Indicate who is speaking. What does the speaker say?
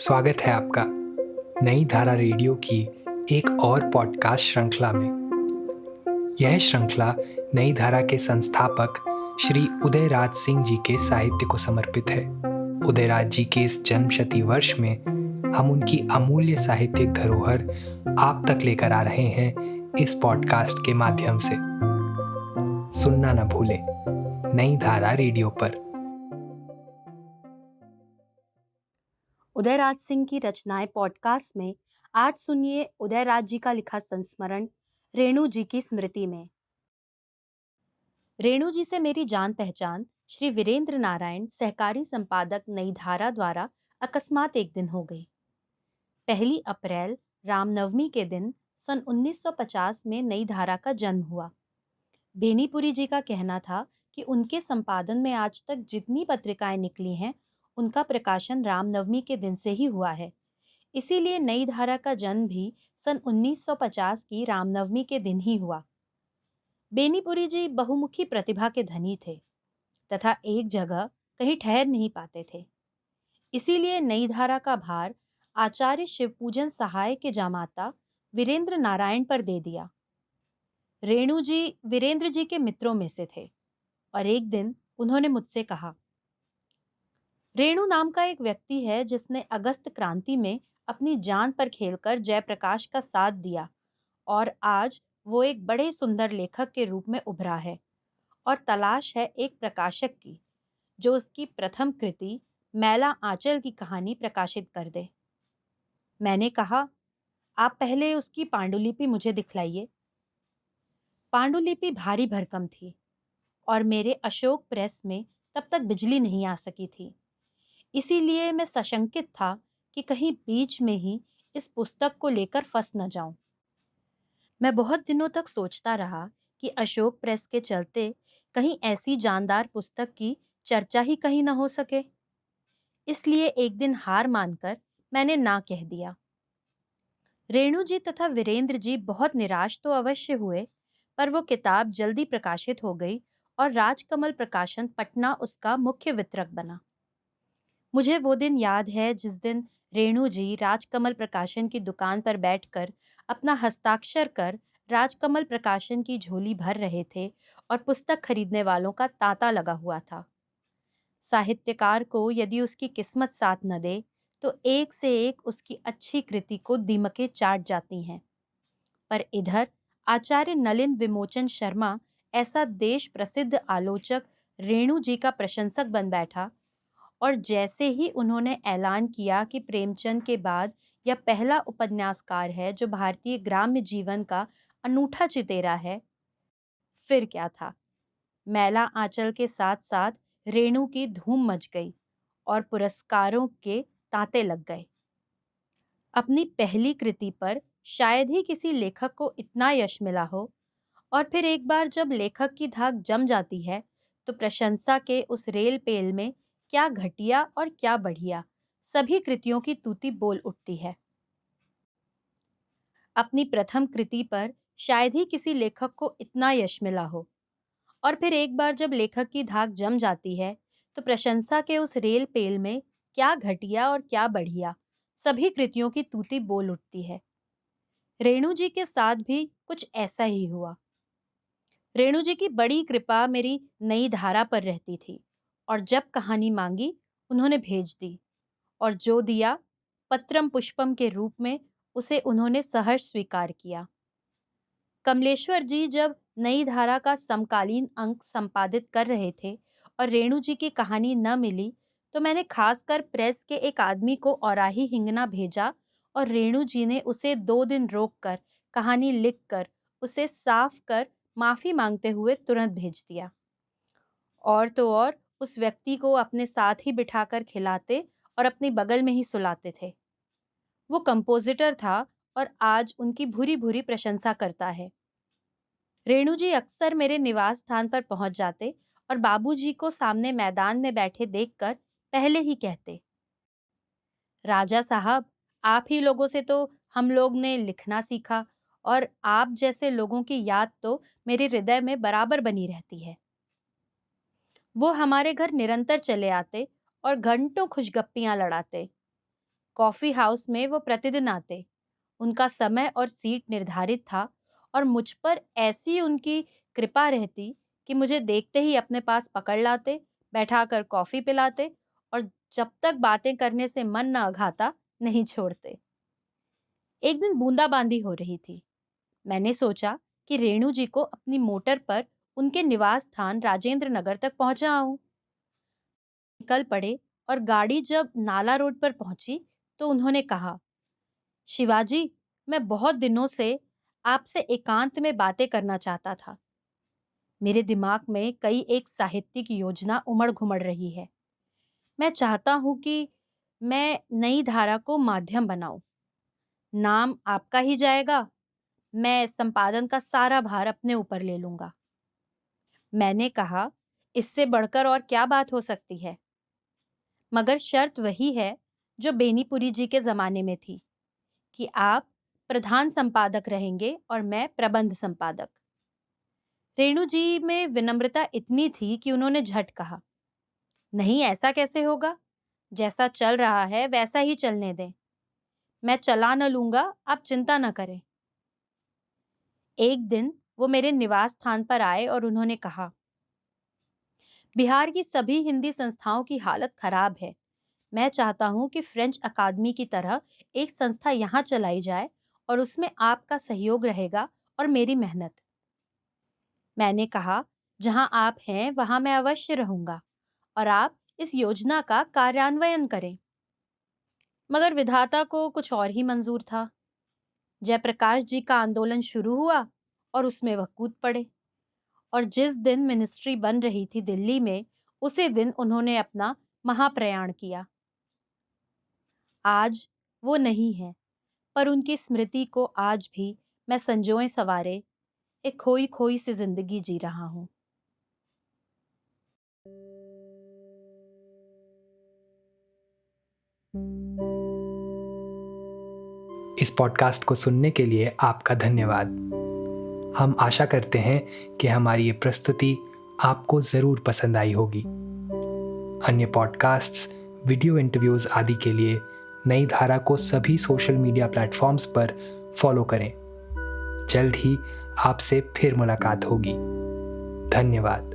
Speaker 1: स्वागत है आपका नई धारा रेडियो की एक और पॉडकास्ट श्रृंखला में। यह श्रृंखला नई धारा के संस्थापक श्री उदयराज सिंह जी के साहित्य को समर्पित है। उदयराज जी के इस जन्मशती वर्ष में हम उनकी अमूल्य साहित्यिक धरोहर आप तक लेकर आ रहे हैं इस पॉडकास्ट के माध्यम से। सुनना न भूलें नई धारा रेडियो पर।
Speaker 2: उदयराज सिंह की रचनाएं पॉडकास्ट में आज सुनिए उदयराज जी का लिखा संस्मरण रेणु जी की स्मृति में। रेणु जी से मेरी जान पहचान श्री वीरेंद्र नारायण सहकारी संपादक नई धारा द्वारा अकस्मात एक दिन हो गई। 1 अप्रैल रामनवमी के दिन सन 1950 में नई धारा का जन्म हुआ। बेनीपुरी जी का कहना था कि उनके संपादन में आज तक जितनी पत्रिकाएं निकली हैं उनका प्रकाशन रामनवमी के दिन से ही हुआ है। इसीलिए नई धारा का जन्म भी सन 1950 की रामनवमी के दिन ही हुआ। बेनीपुरी जी बहुमुखी प्रतिभा के धनी थे तथा एक जगह कहीं ठहर नहीं पाते थे। इसीलिए नई धारा का भार आचार्य शिवपूजन सहाय के जामाता वीरेंद्र नारायण पर दे दिया। रेणु जी वीरेंद्र जी के मित्रों में से थे और एक दिन उन्होंने मुझसे कहा, रेणु नाम का एक व्यक्ति है जिसने अगस्त क्रांति में अपनी जान पर खेलकर जयप्रकाश का साथ दिया और आज वो एक बड़े सुंदर लेखक के रूप में उभरा है और तलाश है एक प्रकाशक की जो उसकी प्रथम कृति मैला आंचल की कहानी प्रकाशित कर दे। मैंने कहा, आप पहले उसकी पांडुलिपि मुझे दिखलाइए। पांडुलिपि भारी भरकम थी और मेरे अशोक प्रेस में तब तक बिजली नहीं आ सकी थी। इसीलिए मैं सशंकित था कि कहीं बीच में ही इस पुस्तक को लेकर फंस न जाऊं। मैं बहुत दिनों तक सोचता रहा कि अशोक प्रेस के चलते कहीं ऐसी जानदार पुस्तक की चर्चा ही कहीं न हो सके। इसलिए एक दिन हार मानकर मैंने ना कह दिया। रेणु जी तथा वीरेंद्र जी बहुत निराश तो अवश्य हुए, पर वो किताब जल्दी प्रकाशित हो गई और राजकमल प्रकाशन पटना उसका मुख्य वितरक बना। मुझे वो दिन याद है जिस दिन रेणु जी राजकमल प्रकाशन की दुकान पर बैठकर अपना हस्ताक्षर कर राजकमल प्रकाशन की झोली भर रहे थे और पुस्तक खरीदने वालों का तांता लगा हुआ था। साहित्यकार को यदि उसकी किस्मत साथ न दे तो एक से एक उसकी अच्छी कृति को दीमकें चाट जाती हैं। पर इधर आचार्य नलिन विमोचन शर्मा ऐसा देश प्रसिद्ध आलोचक रेणु जी का प्रशंसक बन बैठा और जैसे ही उन्होंने ऐलान किया कि प्रेमचंद के बाद यह पहला उपन्यासकार है जो भारतीय ग्राम्य जीवन का अनूठा चितेरा है, फिर क्या था। मैला आंचल के साथ साथ रेणु की धूम मच गई और पुरस्कारों के तांते लग गए। अपनी पहली कृति पर शायद ही किसी लेखक को इतना यश मिला हो और फिर एक बार जब लेखक की धाक जम जाती है तो प्रशंसा के उस रेल पेल में क्या घटिया और क्या बढ़िया सभी कृतियों की तूती बोल उठती है। अपनी प्रथम कृति पर शायद ही किसी लेखक को इतना यश मिला हो और फिर एक बार जब लेखक की धाक जम जाती है तो प्रशंसा के उस रेल पेल में क्या घटिया और क्या बढ़िया सभी कृतियों की तूती बोल उठती है। रेणु जी के साथ भी कुछ ऐसा ही हुआ। रेणु जी की बड़ी कृपा मेरी नई धारा पर रहती थी और जब कहानी मांगी उन्होंने भेज दी और जो दिया पत्रम पुष्पम के रूप में उसे उन्होंने सहर्ष स्वीकार किया। कमलेश्वर जी जब नई धारा का समकालीन अंक संपादित कर रहे थे और रेणु जी की कहानी न मिली तो मैंने खासकर प्रेस के एक आदमी को औराही हिंगना भेजा और रेणु जी ने उसे 2 दिन रोककर कहानी लिखकर उसे साफ कर माफी मांगते हुए तुरंत भेज दिया। और तो और उस व्यक्ति को अपने साथ ही बिठाकर खिलाते और अपनी बगल में ही सुलाते थे। वो कंपोजिटर था और आज उनकी भूरी भूरी प्रशंसा करता है। रेणु जी अक्सर मेरे निवास स्थान पर पहुंच जाते और बाबूजी को सामने मैदान में बैठे देखकर पहले ही कहते, राजा साहब, आप ही लोगों से तो हम लोग ने लिखना सीखा और आप जैसे लोगों की याद तो मेरे हृदय में बराबर बनी रहती है। वो हमारे घर निरंतर चले आते और घंटों खुशगप्पियां लड़ाते। कॉफी हाउस में वो प्रतिदिन आते। उनका समय और सीट निर्धारित था और मुझ पर ऐसी उनकी कृपा रहती कि मुझे देखते ही अपने पास पकड़ लाते, बैठाकर कॉफी पिलाते और जब तक बातें करने से मन न अघाता नहीं छोड़ते। एक दिन बूंदाबांदी हो रही थी। मैंने सोचा कि रेणु जी को अपनी मोटर पर उनके निवास स्थान राजेंद्र नगर तक पहुंचाऊं। निकल पड़े और गाड़ी जब नाला रोड पर पहुंची तो उन्होंने कहा, शिवाजी, मैं बहुत दिनों से आपसे एकांत में बातें करना चाहता था। मेरे दिमाग में कई एक साहित्यिक योजना उमड़ घुमड़ रही है। मैं चाहता हूं कि मैं नई धारा को माध्यम बनाऊं। नाम आपका ही जाएगा। मैं संपादन का सारा भार अपने ऊपर ले लूंगा। मैंने कहा, इससे बढ़कर और क्या बात हो सकती है? मगर शर्त वही है जो बेनीपुरी जी के जमाने में थी कि आप प्रधान संपादक रहेंगे और मैं प्रबंध संपादक। रेणु जी में विनम्रता इतनी थी कि उन्होंने झट कहा, नहीं, ऐसा कैसे होगा? जैसा चल रहा है वैसा ही चलने दें। मैं चला न लूंगा, आप चिंता न करें। एक दिन वो मेरे निवास स्थान पर आए और उन्होंने कहा, बिहार की सभी हिंदी संस्थाओं की हालत खराब है। मैं चाहता हूं कि फ्रेंच अकादमी की तरह एक संस्था यहाँ चलाई जाए और उसमें आपका सहयोग रहेगा और मेरी मेहनत। मैंने कहा, जहां आप हैं वहां मैं अवश्य रहूंगा और आप इस योजना का कार्यान्वयन करें। मगर विधाता को कुछ और ही मंजूर था। जयप्रकाश जी का आंदोलन शुरू हुआ और उसमें वह कूद पड़े और जिस दिन मिनिस्ट्री बन रही थी दिल्ली में, उसी दिन उन्होंने अपना महाप्रयाण किया। आज वो नहीं है, पर उनकी स्मृति को आज भी मैं संजोए सवारे एक खोई खोई सी जिंदगी जी रहा हूं।
Speaker 1: इस पॉडकास्ट को सुनने के लिए आपका धन्यवाद। हम आशा करते हैं कि हमारी ये प्रस्तुति आपको ज़रूर पसंद आई होगी। अन्य पॉडकास्ट्स, वीडियो इंटरव्यूज़ आदि के लिए नई धारा को सभी सोशल मीडिया प्लेटफॉर्म्स पर फॉलो करें। जल्द ही आपसे फिर मुलाकात होगी। धन्यवाद।